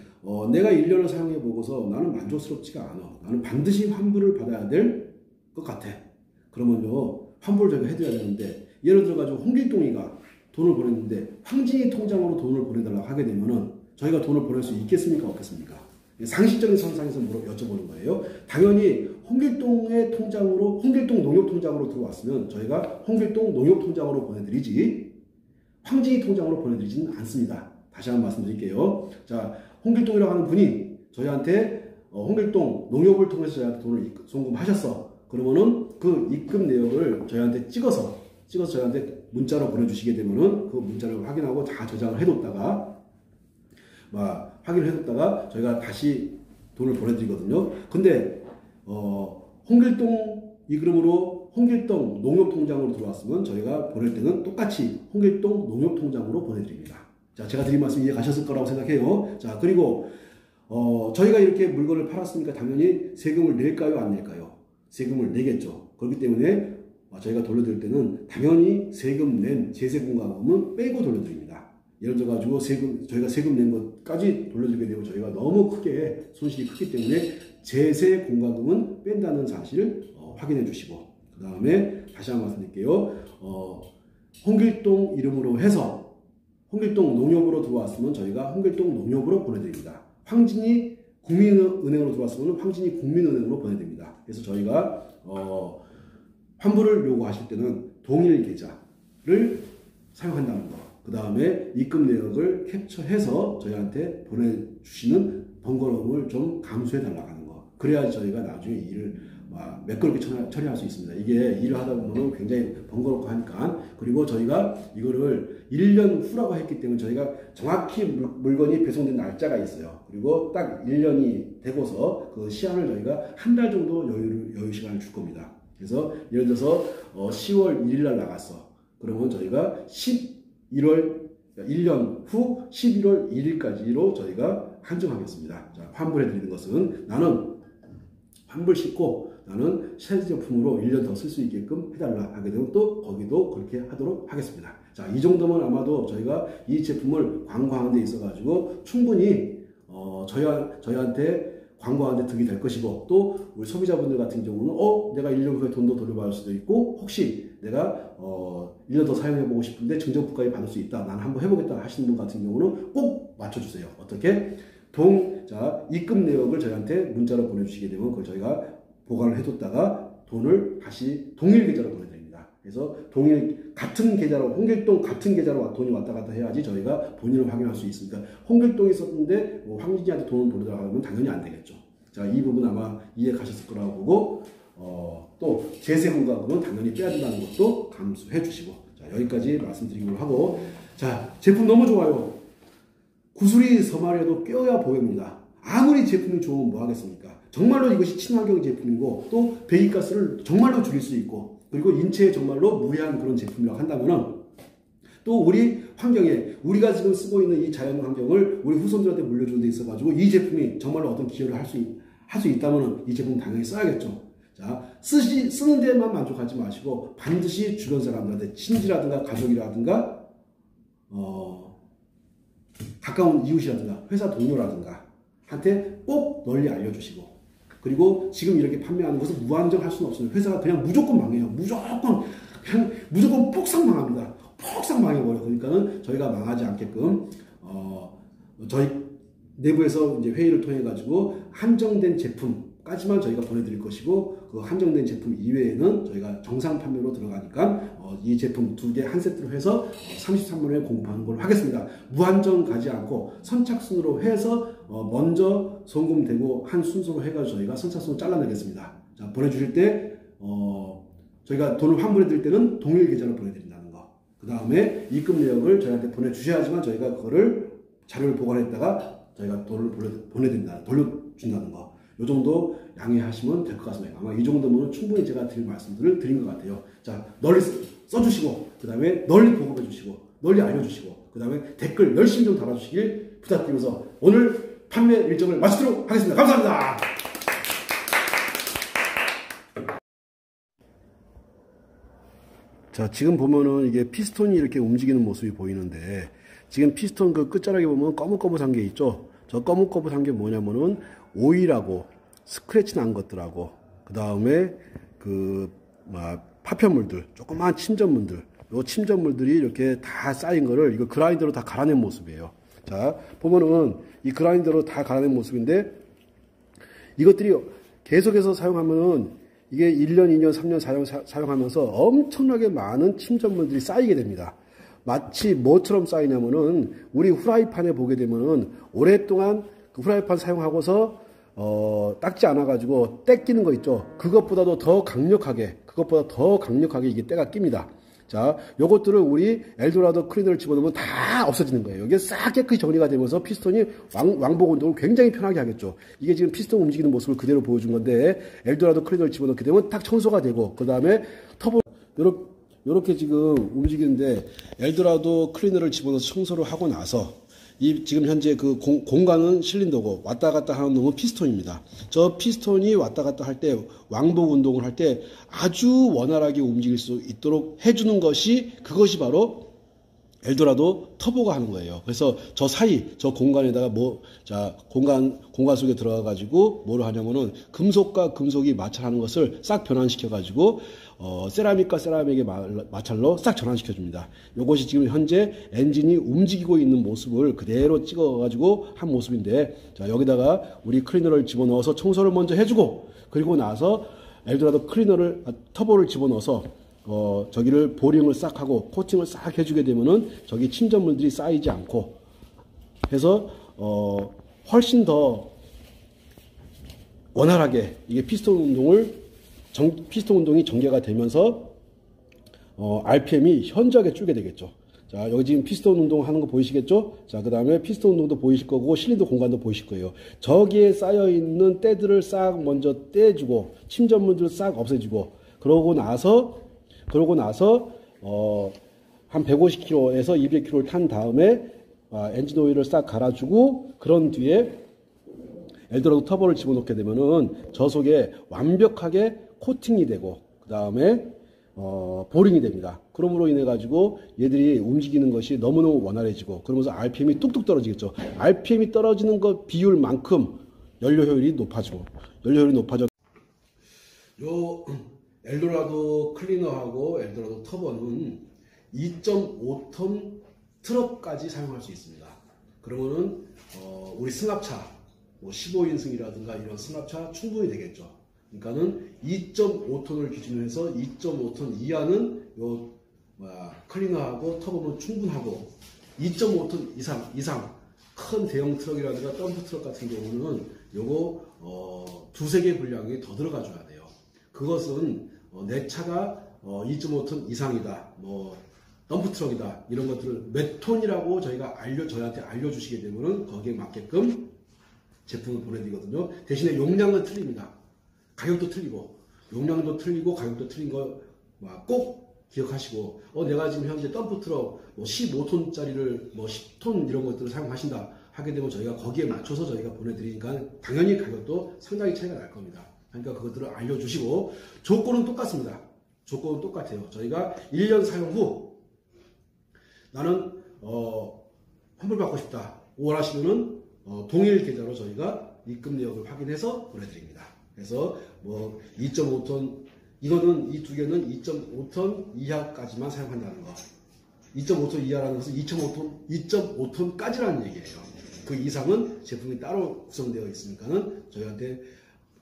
내가 1년을 사용해 보고서 나는 만족스럽지가 않아. 나는 반드시 환불을 받아야 될 것 같아. 그러면요 환불을 저희가 해줘야 되는데 예를 들어가지고 홍길동이가 돈을 보냈는데 황진이 통장으로 돈을 보내달라고 하게 되면은 저희가 돈을 보낼 수 있겠습니까? 없겠습니까? 상식적인 선상에서 여쭤보는 거예요. 당연히 홍길동의 통장으로, 홍길동 농협통장으로 들어왔으면 저희가 홍길동 농협통장으로 보내드리지 황진이 통장으로 보내드리지는 않습니다. 다시 한번 말씀드릴게요. 자, 홍길동이라고 하는 분이 저희한테 홍길동 농협을 통해서 저희한테 돈을 송금하셨어. 그러면은 그 입금 내역을 저희한테 찍어서 저희한테 문자로 보내주시게 되면은 그 문자를 확인하고 다 저장을 해뒀다가 확인을 해뒀다가 저희가 다시 돈을 보내드리거든요. 근데 홍길동 이름으로 홍길동 농협통장으로 들어왔으면 저희가 보낼 때는 똑같이 홍길동 농협통장으로 보내드립니다. 자, 제가 드린 말씀 이해 가셨을 거라고 생각해요. 자, 그리고 저희가 이렇게 물건을 팔았으니까 당연히 세금을 낼까요, 안 낼까요? 세금을 내겠죠. 그렇기 때문에 저희가 돌려드릴 때는 당연히 세금 낸 제세공과금은 빼고 돌려드립니다. 예를 들어가지고 저희가 세금 낸 것까지 돌려드리게 되면 저희가 너무 크게 손실이 크기 때문에 제세공과금은 뺀다는 사실을 확인해 주시고, 그 다음에 다시 한번 말씀드릴게요. 홍길동 이름으로 해서 홍길동 농협으로 들어왔으면 저희가 홍길동 농협으로 보내드립니다. 황진이 국민은행으로 들어왔으면 황진이 국민은행으로 보내드립니다. 그래서 저희가 환불을 요구하실 때는 동일 계좌를 사용한다는 거, 그 다음에 입금 내역을 캡처해서 저희한테 보내주시는 번거로움을 좀 감수해 달라고 하는 거. 그래야 저희가 나중에 일을 매끄럽게 처리할 수 있습니다. 이게 일을 하다 보면 굉장히 번거롭고 하니까. 그리고 저희가 이거를 1년 후라고 했기 때문에 저희가 정확히 물건이 배송된 날짜가 있어요. 그리고 딱 1년이 되고서 그 시한을 저희가 한 달 정도 여유 시간을 줄 겁니다. 그래서 예를 들어서 10월 1일 날 나갔어. 그러면 저희가 1년 후 11월 1일까지로 저희가 한정하겠습니다. 자, 환불해 드리는 것은 나는 환불 싣고 나는 새 제품으로 1년 더 쓸 수 있게끔 해달라 하게 되면 또 거기도 그렇게 하도록 하겠습니다. 자, 이 정도면 아마도 저희가 이 제품을 광고하는 데 있어 가지고 충분히 저희한테 광고하는 데 득이 될 것이고, 또 우리 소비자분들 같은 경우는 내가 1년 후에 돈도 돌려받을 수도 있고, 혹시 내가 1년 더 사용해보고 싶은데 증정부까지 받을 수 있다, 난 한번 해보겠다 하시는 분 같은 경우는 꼭 맞춰주세요. 어떻게? 입금 내역을 저희한테 문자로 보내주시게 되면 그걸 저희가 보관을 해뒀다가 돈을 다시 동일 계좌로 보내드립니다. 그래서 같은 계좌로, 홍길동 같은 계좌로 돈이 왔다 갔다 해야지 저희가 본인을 확인할 수 있으니까, 홍길동이 썼는데 황진이한테 돈을 보내달라고 하면 당연히 안 되겠죠. 자, 이 부분 아마 이해 가셨을 거라고 보고, 또 제세공과금은 당연히 빼야 된다는 것도 감수해 주시고, 자, 여기까지 말씀드리기로 하고, 자, 제품 너무 좋아요. 구슬이 서말해도 껴야 보입니다. 아무리 제품이 좋으면 뭐 하겠습니까? 정말로 이것이 친환경 제품이고, 또 배기가스를 정말로 줄일 수 있고, 그리고 인체에 정말로 무해한 그런 제품이라고 한다면은, 또 우리 환경에, 우리가 지금 쓰고 있는 이 자연 환경을 우리 후손들한테 물려주는 데 있어가지고 이 제품이 정말로 어떤 기여를 할 수 있다면 이 제품 당연히 써야겠죠. 자, 쓰는 데만 만족하지 마시고 반드시 주변 사람들한테, 친지라든가 가족이라든가 가까운 이웃이라든가 회사 동료라든가 한테 꼭 널리 알려주시고, 그리고 지금 이렇게 판매하는 것은 무한정 할 수는 없습니다. 회사가 그냥 무조건 망해요. 무조건 폭삭 망합니다. 폭삭 망해버려. 그러니까는 저희가 망하지 않게끔 저희 내부에서 이제 회의를 통해 가지고 한정된 제품까지만 저희가 보내드릴 것이고, 그 한정된 제품 이외에는 저희가 정상 판매로 들어가니까 이 제품 2개 한 세트로 해서 33만 원에 공급하는 걸로 하겠습니다. 무한정 가지 않고 선착순으로 해서 먼저 송금되고 한 순서로 해가지고 저희가 선착순으로 잘라내겠습니다. 자, 보내주실 때 저희가 돈을 환불해 드릴 때는 동일 계좌로 보내드린다는 거, 그 다음에 입금 내역을 저희한테 보내주셔야지만 저희가 그거를 자료를 보관했다가 저희가 돈을 돌려준다는 거, 이 정도 양해하시면 될 것 같습니다. 아마 이 정도면 충분히 제가 드릴 말씀들을 드린 것 같아요. 자, 널리 써주시고, 그 다음에 널리 보급해 주시고, 널리 알려주시고, 그 다음에 댓글 열심히 좀 달아주시길 부탁드리면서 오늘 판매 일정을 마치도록 하겠습니다. 감사합니다. 자, 지금 보면은 이게 피스톤이 이렇게 움직이는 모습이 보이는데, 지금 피스톤 그 끝자락에 보면 거뭇거뭇한 게 있죠. 저 거뭇거뭇한 게 뭐냐면은 오일하고 스크래치 난 것들하고, 그 다음에 파편물들, 조그마한 침전물들, 요 침전물들이 이렇게 다 쌓인 거를 이거 그라인더로 다 갈아낸 모습이에요. 자, 보면은 이 그라인더로 다 갈아낸 모습인데, 이것들이 계속해서 사용하면은 이게 1년, 2년, 3년 사용하면서 엄청나게 많은 침전물들이 쌓이게 됩니다. 마치 뭐처럼 쌓이냐면은 우리 후라이팬에 보게 되면은 오랫동안 그 후라이팬 사용하고서 닦지 않아가지고 때 끼는 거 있죠. 그것보다 더 강력하게 이게 때가 낍니다. 자, 요것들을 우리 엘도라도 클리너를 집어넣으면 다 없어지는 거예요. 이게 싹 깨끗이 정리가 되면서 피스톤이 왕복 운동을 굉장히 편하게 하겠죠. 이게 지금 피스톤 움직이는 모습을 그대로 보여준 건데, 엘도라도 클리너를 집어넣게 되면 딱 청소가 되고, 그 다음에 터보, 요렇게 지금 움직이는데, 엘도라도 클리너를 집어넣어서 청소를 하고 나서, 지금 현재 그 공간은 실린더고 왔다 갔다 하는 놈은 피스톤입니다. 저 피스톤이 왔다 갔다 할 때 왕복 운동을 할 때 아주 원활하게 움직일 수 있도록 해주는 그것이 바로 엘도라도 터보가 하는 거예요. 그래서 저 사이, 저 공간에다가 공간 속에 들어가 가지고 뭐를 하냐면은 금속과 금속이 마찰하는 것을 싹 변환시켜 가지고 세라믹과 세라믹의 마찰로 싹 전환시켜 줍니다. 이것이 지금 현재 엔진이 움직이고 있는 모습을 그대로 찍어 가지고 한 모습인데, 자, 여기다가 우리 클리너를 집어넣어서 청소를 먼저 해주고, 그리고 나서 엘도라도 터보를 집어넣어서 저기를 보링을 싹 하고 코팅을 싹 해주게 되면은 저기 침전물들이 쌓이지 않고 해서 훨씬 더 원활하게 이게 피스톤 운동이 전개가 되면서 RPM이 현저하게 줄게 되겠죠. 자, 여기 지금 피스톤 운동 하는 거 보이시겠죠? 자, 그 다음에 피스톤 운동도 보이실 거고 실린더 공간도 보이실 거예요. 저기에 쌓여 있는 때들을 싹 먼저 떼주고 침전물들을 싹 없애주고, 그러고 나서 한 150km에서 200km를 탄 다음에 엔진 오일을 싹 갈아주고, 그런 뒤에 엘도라도 터보를 집어넣게 되면은 저 속에 완벽하게 코팅이 되고, 그 다음에 보링이 됩니다. 그러므로 인해 가지고 얘들이 움직이는 것이 너무너무 원활해지고, 그러면서 RPM이 뚝뚝 떨어지겠죠. RPM이 떨어지는 것 비율만큼 연료 효율이 높아져. 요 엘도라도 클리너하고 엘도라도 터보는 2.5톤 트럭까지 사용할 수 있습니다. 그러면은 우리 승합차, 뭐 15인승이라든가 이런 승합차 충분히 되겠죠. 그러니까는 2.5톤을 기준으로 해서 2.5톤 이하는 요 클리너하고 터보는 충분하고, 2.5톤 이상 큰 대형 트럭이라든가 덤프 트럭 같은 경우는 요거 두세 개 분량이 더 들어가 줘야 돼요. 그것은 내 차가 2.5톤 이상이다, 뭐 덤프 트럭이다, 이런 것들을 몇 톤이라고 저희한테 알려주시게 되면은 거기에 맞게끔 제품을 보내드리거든요. 대신에 용량은 틀립니다. 가격도 틀리고, 용량도 틀리고, 가격도 틀린 거 꼭 기억하시고, 내가 지금 현재 덤프 트럭 15톤짜리를 10톤 이런 것들을 사용하신다 하게 되면 저희가 거기에 맞춰서 저희가 보내드리니까 당연히 가격도 상당히 차이가 날 겁니다. 그러니까 그것들을 알려주시고, 조건은 똑같습니다. 조건은 똑같아요. 저희가 1년 사용 후 나는 환불받고 싶다 원하시면은 동일 계좌로 저희가 입금 내역을 확인해서 보내드립니다. 그래서 2.5톤, 이거는 이 두 개는 2.5톤 이하까지만 사용한다는 거. 2.5톤 이하라는 것은 2.5톤까지라는 얘기예요. 그 이상은 제품이 따로 구성되어 있으니까는 저희한테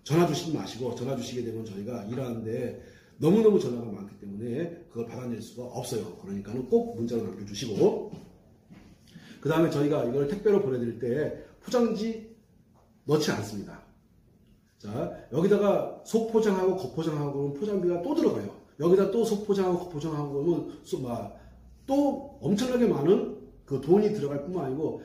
전화 주시지 마시고, 전화 주시게 되면 저희가 일하는데 너무너무 전화가 많기 때문에 그걸 받아낼 수가 없어요. 그러니까는 꼭 문자로 남겨주시고, 그 다음에 저희가 이걸 택배로 보내드릴 때 포장지 넣지 않습니다. 자, 여기다가 속포장하고 겉포장하고 그러면 포장비가 또 들어가요. 여기다 또 속포장하고 겉포장하고 그러면 또 엄청나게 많은 그 돈이 들어갈 뿐만 아니고,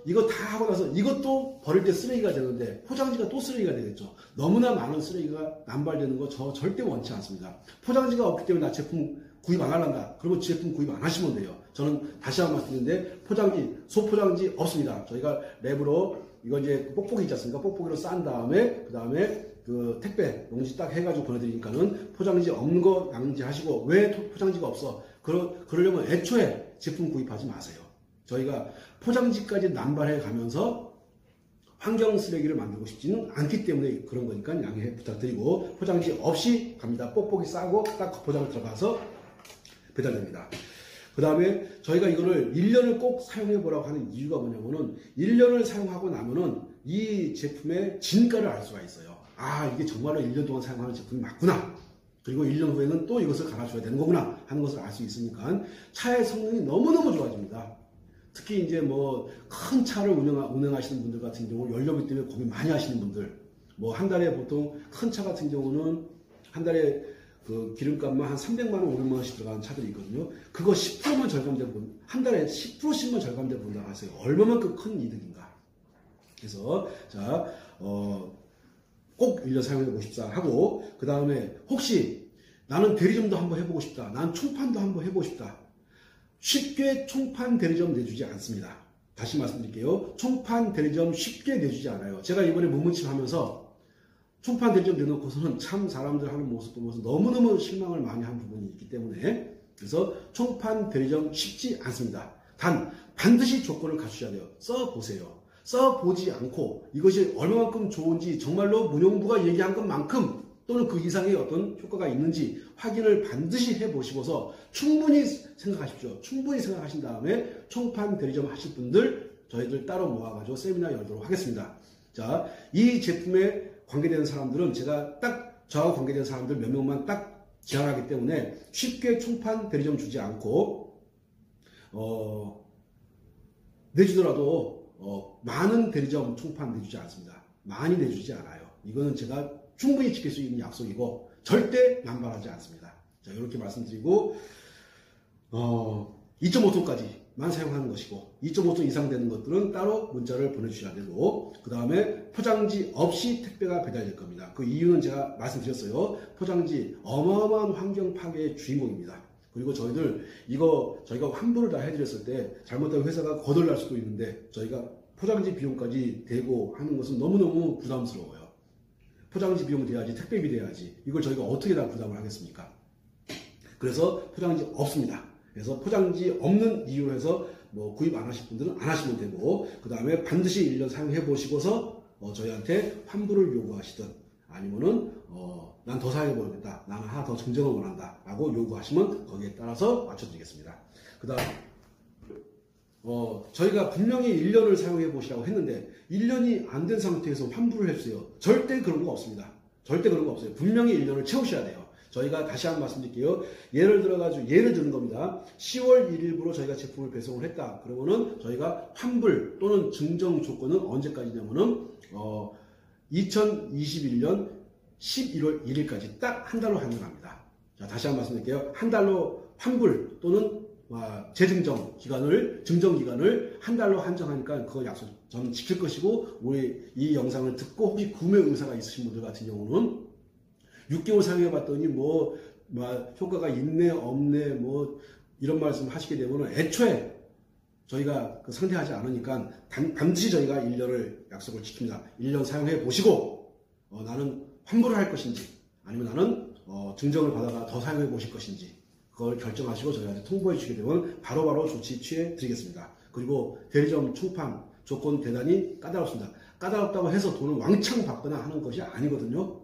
이거 다 하고 나서 이것도 버릴 때 쓰레기가 되는데 포장지가 또 쓰레기가 되겠죠. 너무나 많은 쓰레기가 남발되는 거 저 절대 원치 않습니다. 포장지가 없기 때문에 나 제품 구입 안 하란다. 그러면 제품 구입 안 하시면 돼요. 저는 다시 한번 말씀드리는데 소포장지 없습니다. 저희가 랩으로 이거 이제 뽁뽁이 있지 않습니까? 뽁뽁이로 싼 다음에 그 다음에 그 택배 용지 딱 해가지고 보내드리니까는 포장지 없는 거 양지하시고, 왜 포장지가 없어? 그러려면 애초에 제품 구입하지 마세요. 저희가 포장지까지 남발해 가면서 환경 쓰레기를 만들고 싶지는 않기 때문에 그런 거니까 양해 부탁드리고, 포장지 없이 갑니다. 뽁뽁이 싸고 딱 포장을 들어가서 배달됩니다. 그 다음에 저희가 이거를 1년을 꼭 사용해 보라고 하는 이유가 뭐냐면은 1년을 사용하고 나면은 이 제품의 진가를 알 수가 있어요. 아, 이게 정말로 1년 동안 사용하는 제품이 맞구나. 그리고 1년 후에는 또 이것을 갈아줘야 되는 거구나 하는 것을 알 수 있으니까 차의 성능이 너무너무 좋아집니다. 특히 이제 뭐 큰 차를 운행하시는 분들 같은 경우 연료비 때문에 고민 많이 하시는 분들, 뭐 한 달에 보통 큰 차 같은 경우는 한 달에 그 기름값만 한 300만 원, 500만 원씩 들어가는 차들이 있거든요. 그거 10%만 절감돼 본, 한 달에 10%씩만 절감돼 본다고 하세요. 얼마만큼 큰 이득인가. 그래서 자, 꼭 1년 사용해 보고 싶다 하고, 그 다음에 혹시 나는 대리점도 한번 해보고 싶다. 난 총판도 한번 해보고 싶다. 쉽게 총판 대리점 내주지 않습니다. 다시 말씀드릴게요. 총판 대리점 쉽게 내주지 않아요. 제가 이번에 문문침 하면서 총판 대리점 내놓고서는 참 사람들 하는 모습 보면서 너무너무 실망을 많이 한 부분이 있기 때문에, 그래서 총판 대리점 쉽지 않습니다. 단 반드시 조건을 갖추셔야 돼요. 써보세요. 써보지 않고 이것이 얼마만큼 좋은지, 정말로 문용부가 얘기한 것만큼 또는 그 이상의 어떤 효과가 있는지 확인을 반드시 해보시고서 충분히 생각하십시오. 충분히 생각하신 다음에 총판 대리점 하실 분들 저희들 따로 모아가지고 세미나 열도록 하겠습니다. 자, 이 제품에 관계되는 사람들은 제가 딱 저하고 관계되는 사람들 몇 명만 딱 제안하기 때문에 쉽게 총판 대리점 주지 않고 내주더라도 많은 대리점 총판 내주지 않습니다. 많이 내주지 않아요. 이거는 제가 충분히 지킬 수 있는 약속이고 절대 남발하지 않습니다. 자, 이렇게 말씀드리고 2.5톤까지만 사용하는 것이고 2.5톤 이상 되는 것들은 따로 문자를 보내주셔야 되고, 그 다음에 포장지 없이 택배가 배달될 겁니다. 그 이유는 제가 말씀드렸어요. 포장지 어마어마한 환경 파괴의 주인공입니다. 그리고 저희들 이거 저희가 환불을 다 해드렸을 때 잘못하면 회사가 거덜날 수도 있는데 저희가 포장지 비용까지 대고 하는 것은 너무너무 부담스러워요. 포장지 비용 돼야지, 택배비 돼야지, 이걸 저희가 어떻게 다 부담을 하겠습니까? 그래서 포장지 없습니다. 그래서 포장지 없는 이유로 해서 뭐 구입 안 하실 분들은 안 하시면 되고, 그 다음에 반드시 1년 사용해 보시고서 저희한테 환불을 요구하시든, 아니면은 난 더 사용해 보겠다, 나는 하나 더 증정을 원한다 라고 요구하시면 거기에 따라서 맞춰드리겠습니다. 그 다음 저희가 분명히 1년을 사용해 보시라고 했는데 1년이 안 된 상태에서 환불을 해주세요. 절대 그런 거 없습니다. 절대 그런 거 없어요. 분명히 1년을 채우셔야 돼요. 저희가 다시 한번 말씀드릴게요. 예를 들어가지고 예를 드는 겁니다. 10월 1일부로 저희가 제품을 배송을 했다. 그러면은 저희가 환불 또는 증정 조건은 언제까지냐면은 2021년 11월 1일까지 딱 한 달로 한정합니다. 자, 다시 한번 말씀드릴게요. 한 달로 환불 또는 재증정 기간을, 증정 기간을 한 달로 한정하니까 그 약속 저는 지킬 것이고, 우리 이 영상을 듣고 혹시 구매 의사가 있으신 분들 같은 경우는 6개월 사용해 봤더니 뭐 효과가 있네 없네 뭐 이런 말씀 하시게 되면 애초에 저희가 상대하지 않으니까 반드시 저희가 1년을 약속을 지킵니다. 1년 사용해 보시고 나는 환불을 할 것인지 아니면 나는 증정을 받아가 더 사용해 보실 것인지 그걸 결정하시고 저희한테 통보해 주시게 되면 바로바로 조치 취해 드리겠습니다. 그리고 대리점 총판 조건 대단히 까다롭습니다. 까다롭다고 해서 돈을 왕창 받거나 하는 것이 아니거든요.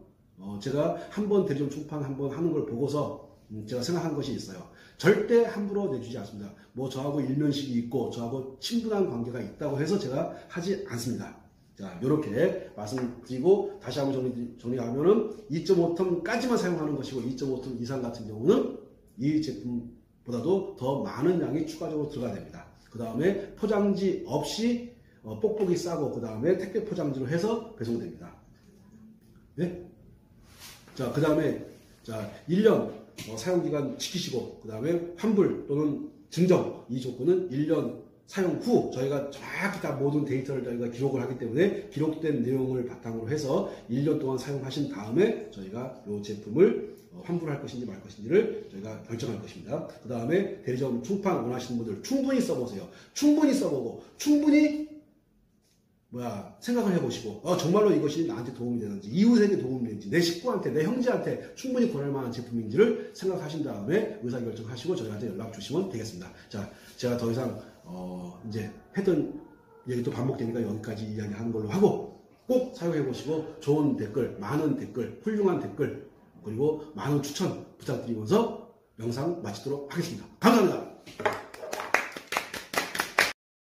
제가 한번 대리점 총판 한번 하는 걸 보고서 제가 생각한 것이 있어요. 절대 함부로 내주지 않습니다. 뭐 저하고 일면식이 있고 저하고 친분한 관계가 있다고 해서 제가 하지 않습니다. 자, 이렇게 말씀드리고 다시 한번 정리하면은 2.5톤까지만 사용하는 것이고 2.5톤 이상 같은 경우는 이 제품보다도 더 많은 양이 추가적으로 들어가야 됩니다. 그 다음에 포장지 없이 뽁뽁이 싸고 그 다음에 택배 포장지로 해서 배송됩니다. 네? 자, 그 다음에 1년 사용기간 지키시고 그 다음에 환불 또는 증정 이 조건은 1년 사용 후 저희가 정확히 다 모든 데이터를 저희가 기록을 하기 때문에 기록된 내용을 바탕으로 해서 1년 동안 사용하신 다음에 저희가 이 제품을 환불할 것인지 말 것인지를 저희가 결정할 것입니다. 그 다음에 대리점 총판 원하시는 분들 충분히 써보세요. 충분히 써보고 충분히 생각을 해보시고 정말로 이것이 나한테 도움이 되는지, 이웃에게 도움이 되는지, 내 식구한테, 내 형제한테 충분히 권할 만한 제품인지를 생각하신 다음에 의사결정하시고 저희한테 연락 주시면 되겠습니다. 자, 제가 더 이상 이제 했던 얘기도 반복되니까 여기까지 이야기하는 걸로 하고 꼭 사용해 보시고 좋은 댓글, 많은 댓글, 훌륭한 댓글 그리고 많은 추천 부탁드리면서 영상 마치도록 하겠습니다. 감사합니다.